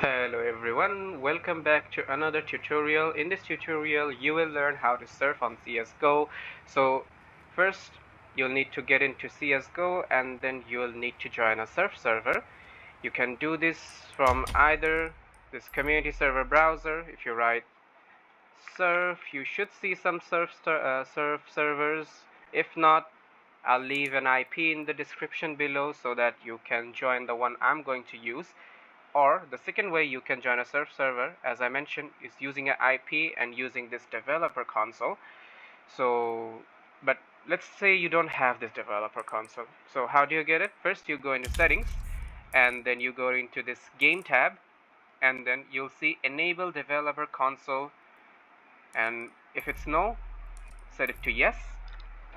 Hello everyone, welcome back to another tutorial. In this tutorial you will learn how to surf on CSGO. So first you'll need to get into CSGO and then you'll need to join a surf server. You can do this from either this community server browser. If you write surf, you should see some surf servers. If not, I'll leave an IP in the description below so that you can join the one I'm going to use. Or the second way you can join a surf server, as I mentioned, is using an IP and using this developer console. But let's say you don't have this developer console. So how do you get it? First you go into settings and then you go into this game tab and then you'll see enable developer console, and if it's no, set it to yes,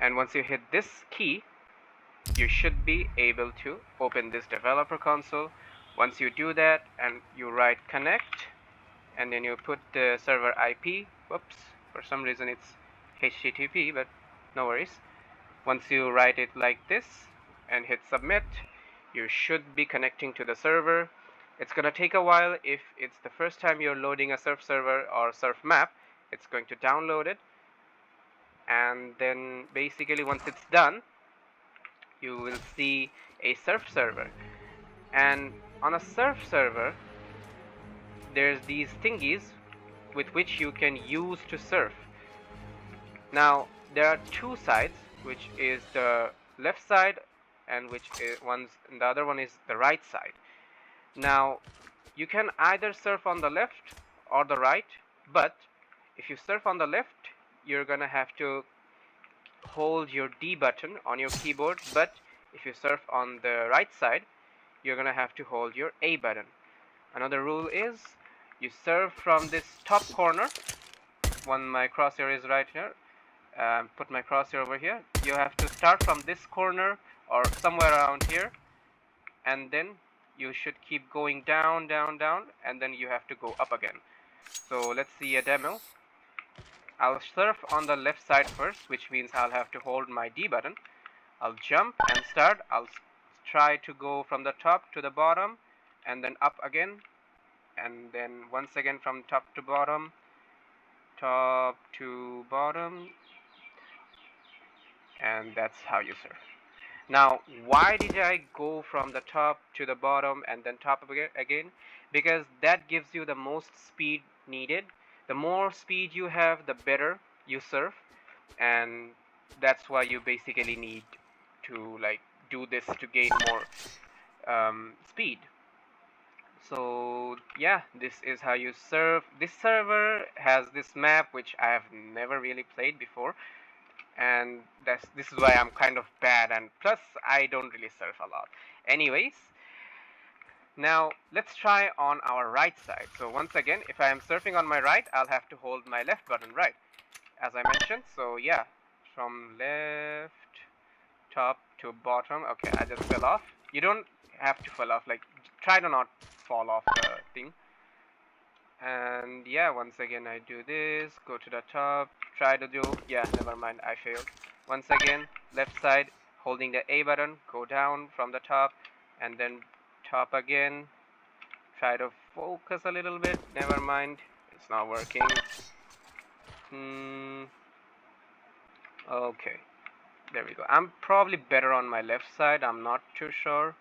and once you hit this key you should be able to open this developer console. Once you do that and you write connect and then you put the server IP, whoops, for some reason it's HTTP, but no worries. Once you write it like this and hit submit, you should be connecting to the server. It's gonna take a while. If it's the first time you're loading a surf server or surf map, it's going to download it, and then basically once it's done you will see a surf server. And on a surf server there's these thingies with which you can use to surf. Now there are two sides, which is the left side and the other one is the right side. Now you can either surf on the left or the right, but if you surf on the left you're gonna have to hold your D button on your keyboard, but if you surf on the right side you're gonna have to hold your A button. Another rule is you surf from this top corner. When my crosshair is right here, put my crosshair over here, you have to start from this corner or somewhere around here, and then you should keep going down, down, down, and then you have to go up again. So let's see a demo. I'll surf on the left side first, which means I'll have to hold my D button. I'll jump and start. I'll try to go from the top to the bottom and then up again, and then once again from top to bottom, and that's how you surf. Now why did I go from the top to the bottom and then top again? Because that gives you the most speed needed. The more speed you have, the better you surf, and that's why you basically need to do this to gain more speed. So yeah, this is how you surf. This server has this map which I have never really played before, and this is why I'm kind of bad, and plus I don't really surf a lot. Anyways, now let's try on our right side. So once again, if I am surfing on my right, I'll have to hold my left button right, as I mentioned. So yeah, from left top to bottom. Okay, I just fell off. You don't have to fall off, like try to not fall off the thing. And yeah, once again I do this, go to the top, try to do, yeah, never mind, I failed. Once again, left side, holding the A button, go down from the top, and then top again, try to focus a little bit, never mind, it's not working. Okay, there we go. I'm probably better on my left side, I'm not too sure,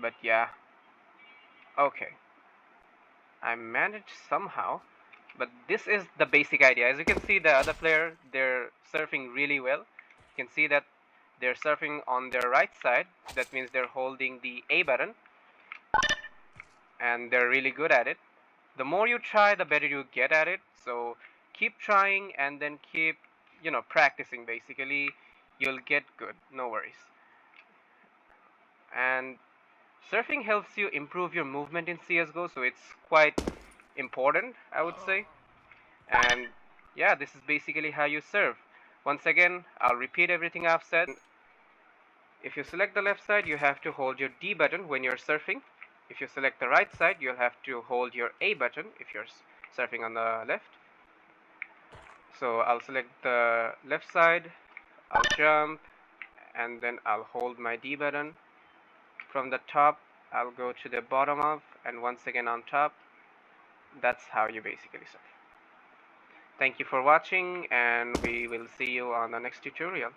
but yeah, okay. I managed somehow, but this is the basic idea. As you can see, the other player, they're surfing really well. You can see that they're surfing on their right side. That means they're holding the A button, and they're really good at it. The more you try, the better you get at it. So keep trying and then keep, practicing. Basically, you'll get good. No worries. And surfing helps you improve your movement in CSGO, so it's quite important, I would say. And yeah, this is basically how you surf. Once again, I'll repeat everything I've said. If you select the left side, you have to hold your D button when you're surfing. If you select the right side, you'll have to hold your A button if you're surfing on the left. So I'll select the left side, I'll jump, and then I'll hold my D button. From the top, I'll go to the bottom of, and once again on top. That's how you basically surf. Thank you for watching, and we will see you on the next tutorial.